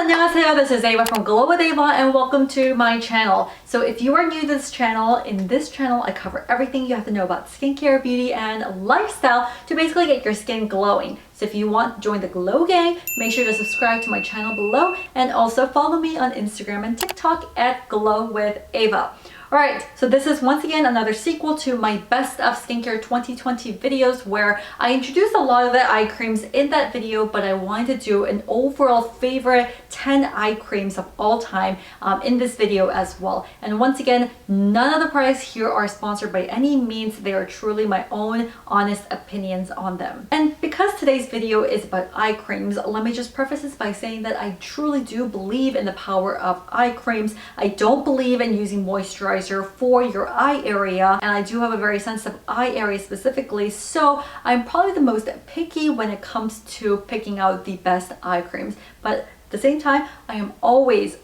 안녕하세요. This is Ava from Glow with Ava and welcome to my channel. So if you are new to this channel, in this channel I cover everything you have to know about skincare, beauty, and lifestyle to basically get your skin glowing. So if you want to join the Glow Gang, make sure to subscribe to my channel below and also follow me on Instagram and TikTok at Glow with Ava. Alright, so this is once again another sequel to my Best of Skincare 2020 videos where I introduced a lot of the eye creams in that video, but I wanted to do an overall favorite 10 eye creams of all time in this video as well. And once again, none of the products here are sponsored by any means. They are truly my own honest opinions on them. And because today's video is about eye creams, let me just preface this by saying that I truly do believe in the power of eye creams. I don't believe in using moisturizer for your eye area, and I do have a very sensitive eye area specifically, so I'm probably the most picky when it comes to picking out the best eye creams. But at the same time, I am always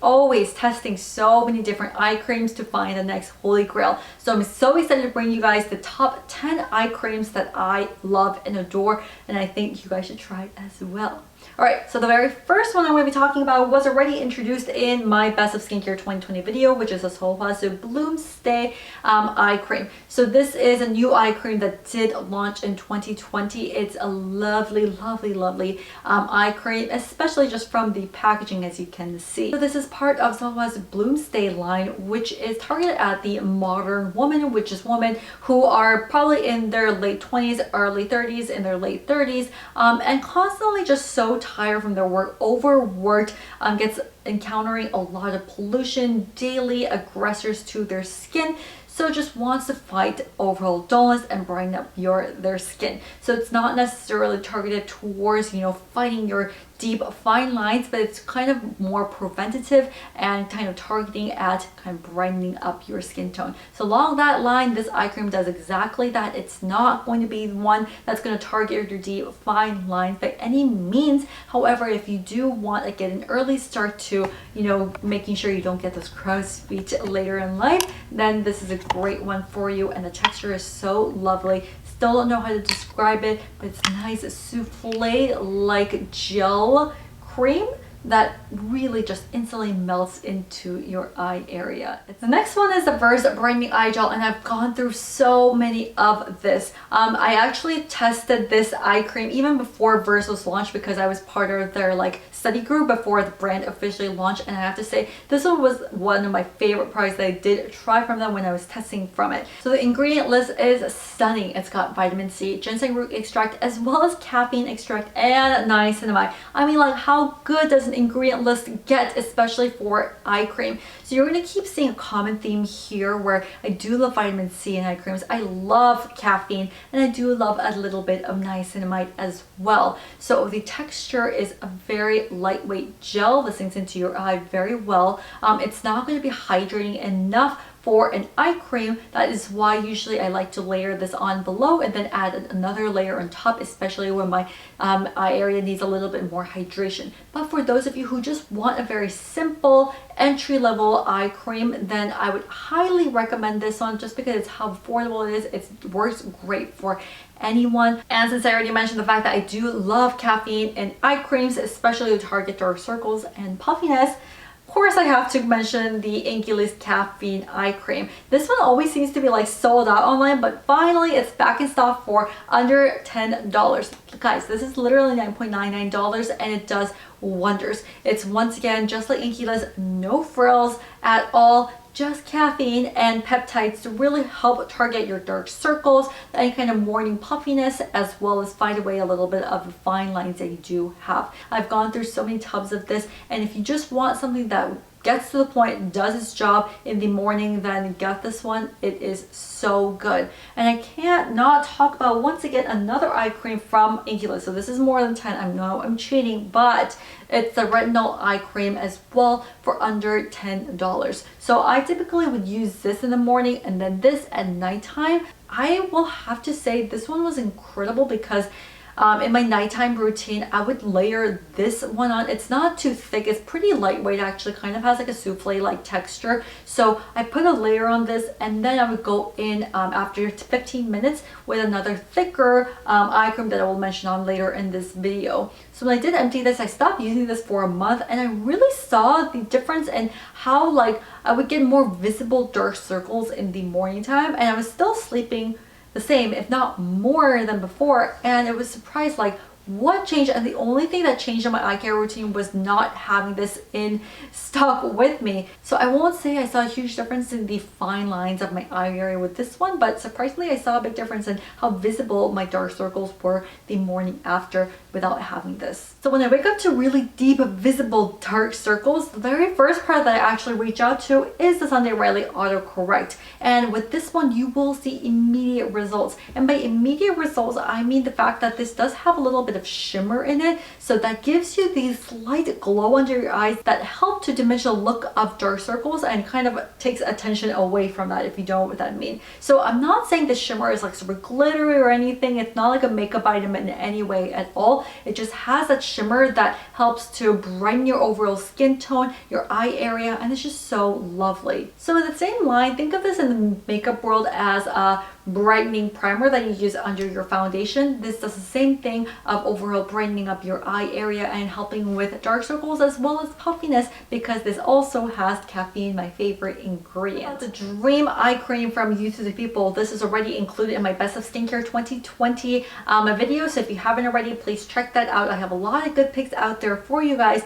testing so many different eye creams to find the next holy grail. So I'm so excited to bring you guys the top 10 eye creams that I love and adore, and I think you guys should try it as well. Alright, so the very first one I'm going to be talking about was already introduced in my Best of Skincare 2020 video, which is a Sulwhasoo Bloomstay eye cream. So this is a new eye cream that did launch in 2020. It's a lovely eye cream, especially just from the packaging, as you can see. So this is part of Sulwhasoo Bloomstay line, which is targeted at the modern woman, which is women who are probably in their late 20s, early 30s, in their late 30s, and constantly just so tired from their work, overworked, gets encountering a lot of pollution, daily aggressors to their skin, so just wants to fight overall dullness and brighten up their skin. So it's not necessarily targeted towards, you know, fighting your deep fine lines, but it's kind of more preventative and kind of targeting at kind of brightening up your skin tone. So along that line, this eye cream does exactly that. It's not going to be the one that's going to target your deep fine lines by any means. However, if you do want to get an early start to, you know, making sure you don't get those crow's feet later in life, then this is a great one for you, and the texture is so lovely. Still don't know how to describe it, but it's nice souffle like gel cream that really just instantly melts into your eye area. The next one is the Vers Brightening Eye Gel, and I've gone through so many of this. I actually tested this eye cream even before Vers was launched because I was part of their like study group before the brand officially launched, and I have to say this one was one of my favorite products that I did try from them when I was testing from it. So the ingredient list is stunning. It's got vitamin C, ginseng root extract, as well as caffeine extract and niacinamide. I mean, like, how good does an ingredient list get, especially for eye cream? So you're going to keep seeing a common theme here where I do love vitamin C in eye creams, I love caffeine, and I do love a little bit of niacinamide as well. So the texture is a very lightweight gel that sinks into your eye very well. It's not going to be hydrating enough for an eye cream. That is why usually I like to layer this on below and then add another layer on top, especially when my eye area needs a little bit more hydration. But for those of you who just want a very simple entry-level eye cream, then I would highly recommend this one just because it's how affordable it is. It works great for anyone. And since I already mentioned the fact that I do love caffeine in eye creams, especially to target dark circles and puffiness, of course I have to mention the Inkey Caffeine Eye Cream. This one always seems to be like sold out online, but finally it's back in stock for under $10. Guys, this is literally $9.99 and it does wonders. It's once again just like Inkey, no frills at all, just caffeine and peptides to really help target your dark circles, any kind of morning puffiness, as well as fight away a little bit of the fine lines that you do have. I've gone through so many tubs of this, and if you just want something that gets to the point, does its job in the morning, then get this one. It is so good. And I can't not talk about, once again, another eye cream from Inkey. So this is more than 10. I know I'm cheating, but it's the Retinol eye cream as well for under $10. So I typically would use this in the morning and then this at nighttime. I will have to say this one was incredible because in my nighttime routine, I would layer this one on. It's not too thick. It's pretty lightweight actually, kind of has like a souffle-like texture. So I put a layer on this and then I would go in after 15 minutes with another thicker eye cream that I will mention on later in this video. So when I did empty this, I stopped using this for a month and I really saw the difference in how like I would get more visible dark circles in the morning time, and I was still sleeping the same, if not more than before, and it was surprised like what changed. And the only thing that changed in my eye care routine was not having this in stock with me. So I won't say I saw a huge difference in the fine lines of my eye area with this one, but surprisingly I saw a big difference in how visible my dark circles were the morning after without having this. So when I wake up to really deep visible dark circles, the very first product that I actually reach out to is the Sunday Riley Autocorrect. And with this one you will see immediate results. And by immediate results I mean the fact that this does have a little bit of shimmer in it, so that gives you these slight glow under your eyes that help to diminish the look of dark circles and kind of takes attention away from that, if you know what that means. So I'm not saying the shimmer is like super glittery or anything. It's not like a makeup item in any way at all. It just has that shimmer that helps to brighten your overall skin tone, your eye area, and it's just so lovely. So in the same line, think of this in the makeup world as a brightening primer that you use under your foundation. This does the same thing of overall brightening up your eye area and helping with dark circles as well as puffiness, because this also has caffeine, my favorite ingredient. The Dream Eye Cream from YTTP. This is already included in my Best of Skincare 2020 video, so if you haven't already, please check that out. I have a lot of good picks out there for you guys.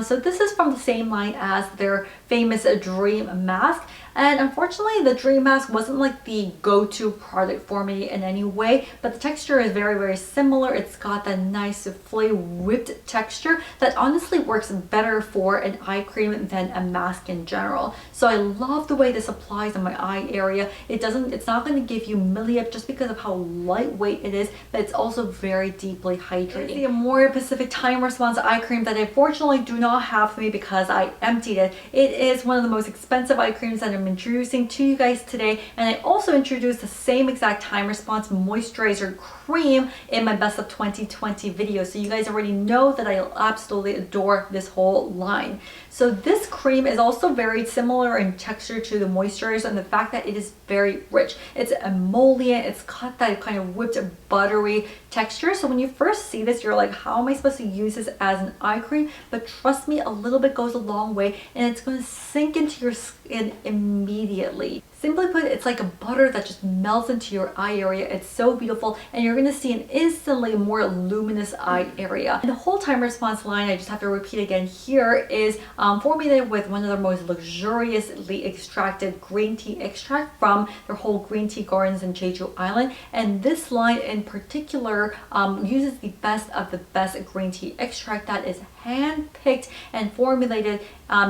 So this is from the same line as their famous Dream Mask. And unfortunately, the Dream Mask wasn't like the go-to product for me in any way, but the texture is very, very similar. It's got that nice souffle whipped texture that honestly works better for an eye cream than a mask in general. So I love the way this applies in my eye area. It's not going to give you millie-up just because of how lightweight it is, but it's also very deeply hydrating. It's the Amore Pacific Time Response Eye Cream that I fortunately do not have for me because I emptied it. It is one of the most expensive eye creams that I'm introducing to you guys today, and I also introduced the same exact time response moisturizer cream in my Best of 2020 video, so you guys already know that I absolutely adore this whole line. So this cream is also very similar in texture to the moisturizer and the fact that it is very rich. It's emollient, it's got that kind of whipped buttery texture. So when you first see this, you're like, how am I supposed to use this as an eye cream? But trust me, a little bit goes a long way and it's going to sink into your skin immediately. Simply put, it's like a butter that just melts into your eye area. It's so beautiful, and you're going to see an instantly more luminous eye area. And the whole time response line, I just have to repeat again here, is formulated with one of the most luxuriously extracted green tea extract from their whole green tea gardens in Jeju Island. And this line in particular uses the best of the best green tea extract that is hand-picked and formulated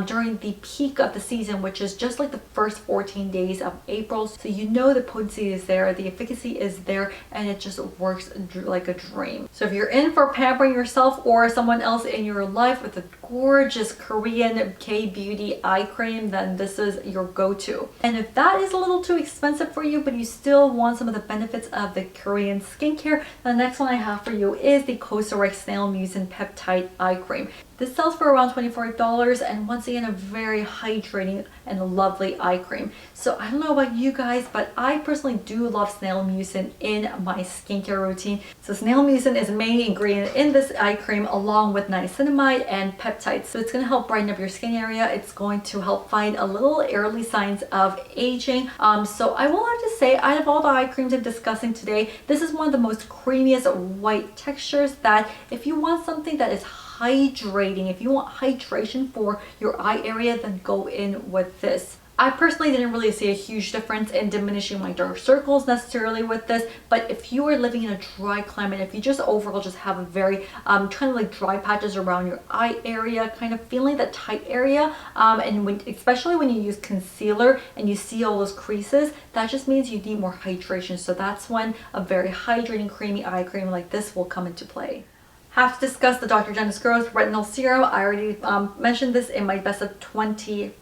during the peak of the season, which is just like the first 14 days of April. So you know the potency is there, the efficacy is there, and it just works like a dream. So if you're in for pampering yourself or someone else in your life with a gorgeous Korean K-beauty eye cream, then this is your go-to. And if that is a little too expensive for you, but you still want some of the benefits of the Korean skincare, the next one I have for you is the Cosrx Snail Mucin Peptide Eye Cream. This sells for around $24, and once again, a very hydrating and lovely eye cream. So I don't know about you guys, but I personally do love snail mucin in my skincare routine. So snail mucin is the main ingredient in this eye cream, along with niacinamide and peptides. So it's going to help brighten up your skin area. It's going to help find a little early signs of aging. So I will have to say, out of all the eye creams I'm discussing today, this is one of the most creamiest white textures that if you want something that is hydrating, if you want hydration for your eye area, then go in with this. I personally didn't really see a huge difference in diminishing my dark circles necessarily with this, but if you are living in a dry climate, if you just overall just have a very kind of like dry patches around your eye area, kind of feeling that tight area, and especially when you use concealer and you see all those creases, that just means you need more hydration. So that's when a very hydrating creamy eye cream like this will come into play. Have to discuss the Dr. Dennis Gross Retinol Serum. I already mentioned this in my Best of 20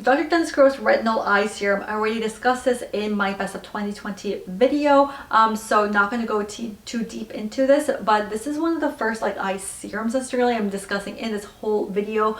Dr. Dennis Retinol Eye Serum. I already discussed this in my Best of 2020 video, so not going to go too deep into this, but this is one of the first like eye serums necessarily I'm discussing in this whole video.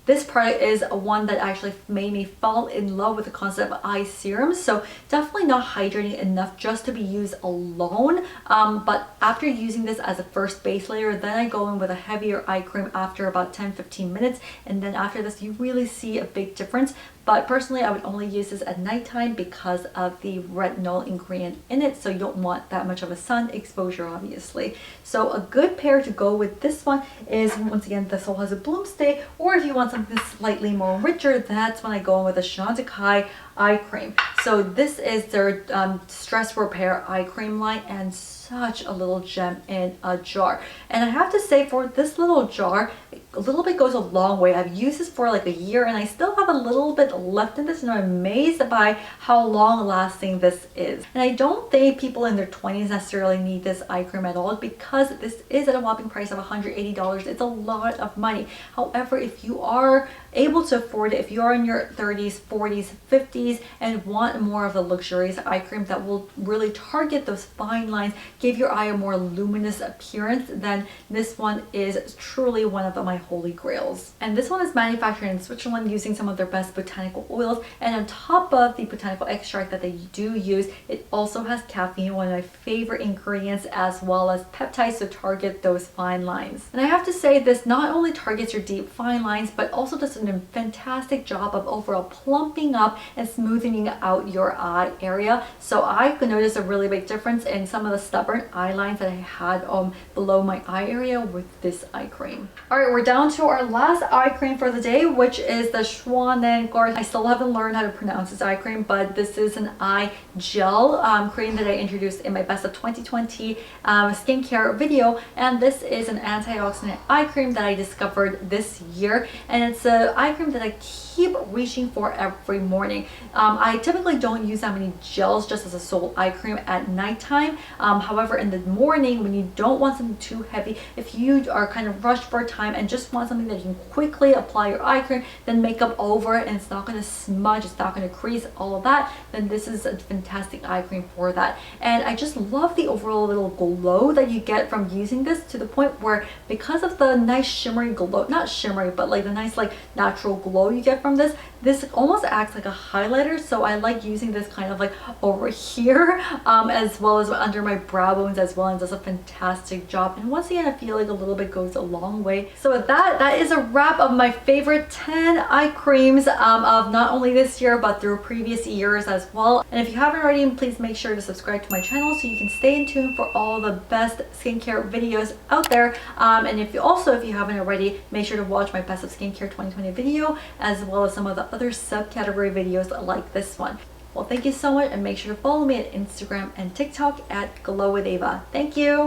This product is one that actually made me fall in love with the concept of eye serums. So definitely not hydrating enough just to be used alone. But after using this as a first base layer, then I go in with a heavier eye cream after about 10-15 minutes. And then after this, you really see a big difference. But personally, I would only use this at nighttime because of the retinol ingredient in it. So you don't want that much of a sun exposure, obviously. So a good pair to go with this one is, once again, the Sulwhasoo Bloomstay. Or if you want something slightly more richer, that's when I go in with the Chantecaille Eye Cream. So this is their stress repair eye cream line, and such a little gem in a jar. And I have to say, for this little jar, a little bit goes a long way. I've used this for like a year and I still have a little bit left in this, and I'm amazed by how long lasting this is. And I don't think people in their 20s necessarily need this eye cream at all, because this is at a whopping price of $180. It's a lot of money. However, if you are able to afford it, if you're in your 30s, 40s, 50s and want more of a luxurious eye cream that will really target those fine lines, give your eye a more luminous appearance, then this one is truly one of my holy grails. And this one is manufactured in Switzerland using some of their best botanical oils, and on top of the botanical extract that they do use, it also has caffeine, one of my favorite ingredients, as well as peptides to target those fine lines. And I have to say, this not only targets your deep fine lines, but also does a fantastic job of overall plumping up and smoothing out your eye area. So I could notice a really big difference in some of the stubborn eye lines that I had below my eye area with this eye cream. Alright, we're down to our last eye cream for the day, which is the Schwanen Garten. I still haven't learned how to pronounce this eye cream, but this is an eye gel cream that I introduced in my Best of 2020 skincare video, and this is an antioxidant eye cream that I discovered this year, and it's a eye cream that I keep reaching for every morning. I typically don't use that many gels just as a sole eye cream at nighttime. However, in the morning, when you don't want something too heavy, if you are kind of rushed for time and just want something that you can quickly apply your eye cream, then makeup over it and it's not going to smudge, it's not going to crease, all of that, then this is a fantastic eye cream for that. And I just love the overall little glow that you get from using this, to the point where, because of the nice shimmery glow, not shimmery, but like the nice like natural glow you get from this almost acts like a highlighter. So I like using this kind of like over here, as well as under my brow bones as well, and does a fantastic job. And once again, I feel like a little bit goes a long way. So with that is a wrap of my favorite 10 eye creams of not only this year but through previous years as well. And if you haven't already, please make sure to subscribe to my channel so you can stay in tune for all the best skincare videos out there. And if you haven't already, make sure to watch my Best of Skincare 2020 video, as well as some of the other subcategory videos like this one. Well, thank you so much, and make sure to follow me at Instagram and TikTok at Glow with Ava. Thank you.